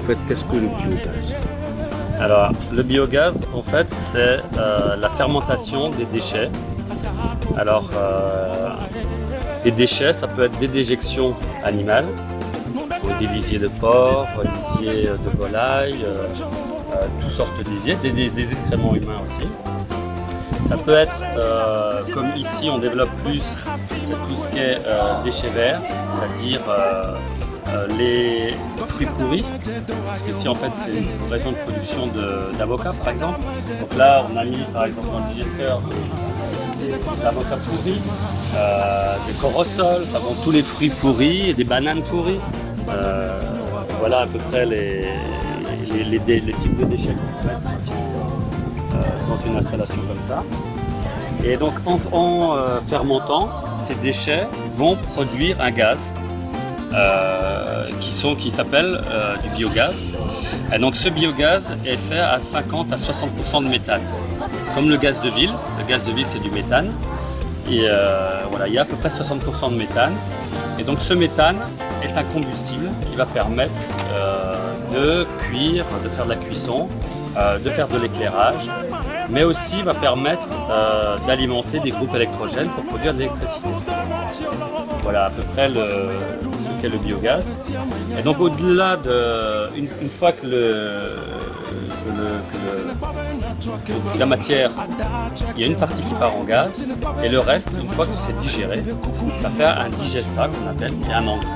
fait, qu'est-ce que le biogaz? Alors, le biogaz, en fait, c'est la fermentation des déchets. Alors, les déchets, ça peut être des déjections animales, des lisiers de porc, des lisiers de volaille, toutes sortes de lisiers, des excréments humains aussi. Ça peut être, comme ici on développe plus, c'est tout ce qui est déchets verts, c'est-à-dire les fruits pourris, parce que si en fait c'est une raison de production d'avocats par exemple. Donc là on a mis par exemple dans le digester des avocats pourris, des corossoles, enfin, tous les fruits pourris et des bananes pourries. Voilà à peu près les types de déchets qu'on peut mettre dans une installation comme ça. Et donc en fermentant, ces déchets vont produire un gaz qui s'appelle du biogaz. Et donc ce biogaz est fait à 50 à 60% de méthane. Comme le gaz de ville c'est du méthane. Et voilà, il y a à peu près 60% de méthane. Et donc ce méthane est un combustible qui va permettre de cuire, de faire de la cuisson, de faire de l'éclairage, mais aussi va permettre d'alimenter des groupes électrogènes pour produire de l'électricité. Voilà à peu près ce qu'est le biogaz. Et donc au-delà une fois que la matière, il y a une partie qui part en gaz et le reste, une fois que c'est digéré, ça fait un digestat qu'on appelle et un engrais.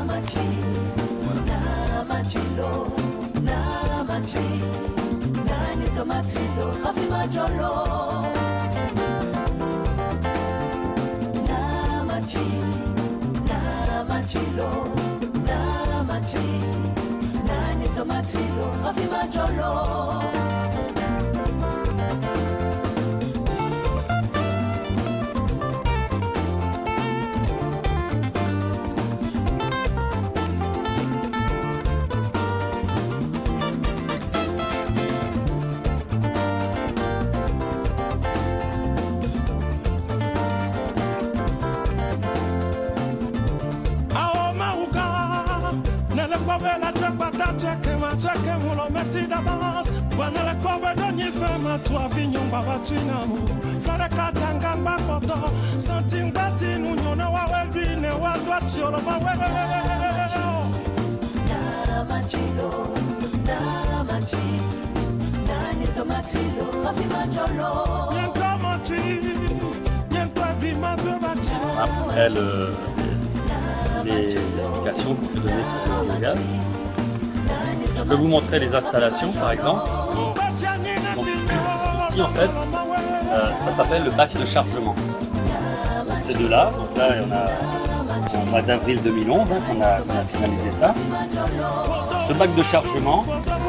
Merci d'avance. Voilà la pauvre dernier femme, toi vignon baba tu n'amour. Fara katanga bakoto, santing bati nous n'ona wa webine wa doit sur le bawe. Na machilo, na machi, na neto machilo, rafi majolo. Niento machi, niento abima de machilo. Après les explications qu'on peut donner pour le biogaz. Je peux vous montrer les installations par exemple. Donc, ici en fait, ça s'appelle le bac de chargement. Ces deux-là, donc là on a au mois d'avril 2011 qu'on a finalisé ça. Ce bac de chargement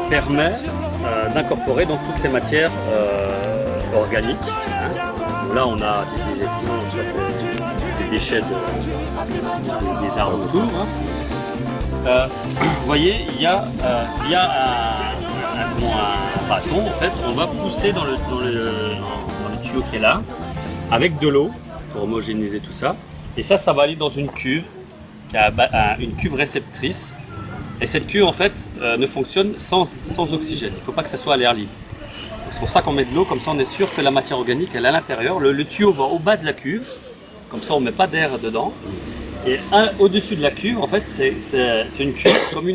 permet d'incorporer donc toutes ces matières organiques. Donc là on a des déchets des arbres autour. Vous voyez, il y a un bâton, en fait, on va pousser dans le tuyau qui est là, avec de l'eau, pour homogénéiser tout ça. Et ça va aller dans une cuve, qui a une cuve réceptrice. Et cette cuve, en fait, ne fonctionne sans oxygène. Il ne faut pas que ça soit à l'air libre. C'est pour ça qu'on met de l'eau, comme ça on est sûr que la matière organique, elle est à l'intérieur. Le tuyau va au bas de la cuve, comme ça on ne met pas d'air dedans. Et au-dessus de la cuve, en fait, c'est une cuve comme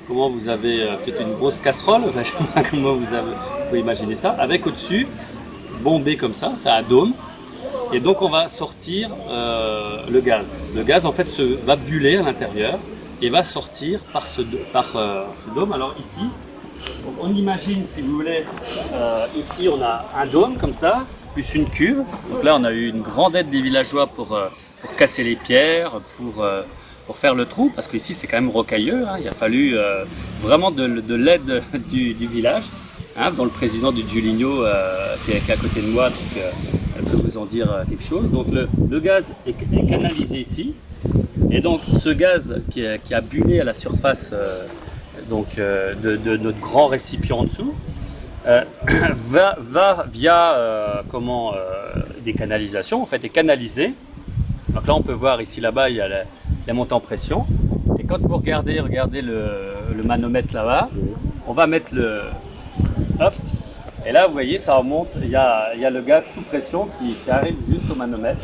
comment vous avez peut-être une grosse casserole, enfin, je sais pas comment vous pouvez imaginer ça, avec au-dessus, bombé comme ça, c'est un dôme. Et donc on va sortir le gaz. Le gaz, en fait, va buller à l'intérieur et va sortir par ce dôme. Alors ici, on imagine, si vous voulez, ici on a un dôme comme ça, plus une cuve. Donc là, on a eu une grande aide des villageois pour casser les pierres, pour faire le trou, parce qu'ici c'est quand même rocailleux, hein. Il a fallu vraiment de l'aide du village, hein, dont le président du Giuligno qui est à côté de moi, donc elle peut vous en dire quelque chose. Donc le gaz est canalisé ici, et donc ce gaz qui a bullé à la surface de notre grand récipient en dessous, va via des canalisations, en fait, est canalisé. Donc là on peut voir ici là-bas il y a la montée en pression, et quand vous regardez le manomètre là-bas, on va mettre le... Hop. Et là, vous voyez, ça remonte. Il y a le gaz sous pression qui arrive juste au manomètre.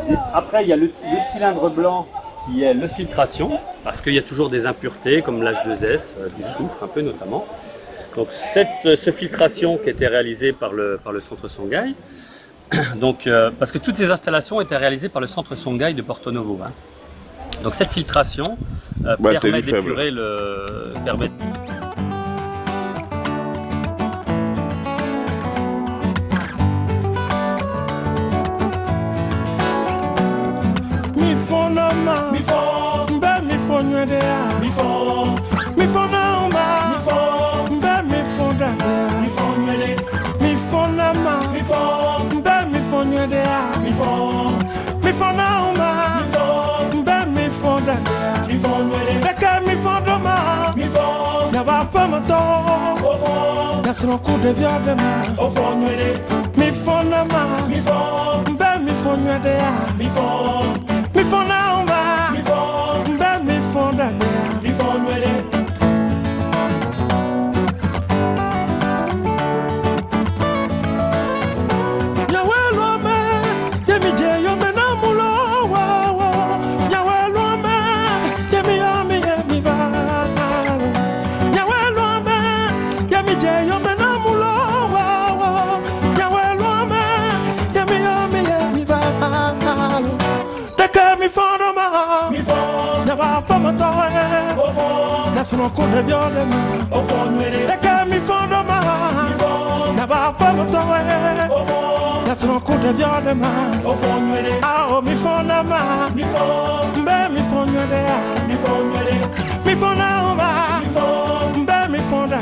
Et après, il y a le cylindre blanc qui est le filtration, parce qu'il y a toujours des impuretés comme l'H2S, du soufre un peu notamment. Donc ce filtration qui a été réalisée par le centre Songhai, donc, parce que toutes ces installations étaient réalisées par le centre Songhai de Porto Novo. Hein. Donc cette filtration permet d'épurer le... Nasro coup de viande au fond mi fonama mi fon be mi fonwe de mi fona umba mi fon be mi fonda de mi fonwe de ya welo me ya mi je yo me na mulo wa ya welo me ya mi ya mi va ya welo me ya mi je yo Nasro coup de viande au fond de mi fondoma na ba pa motowe au fond Nasro coup de viande au fond ah mi fondama mi fond be mi fondwe mi fondwe mi fondama mi fond be mi fonda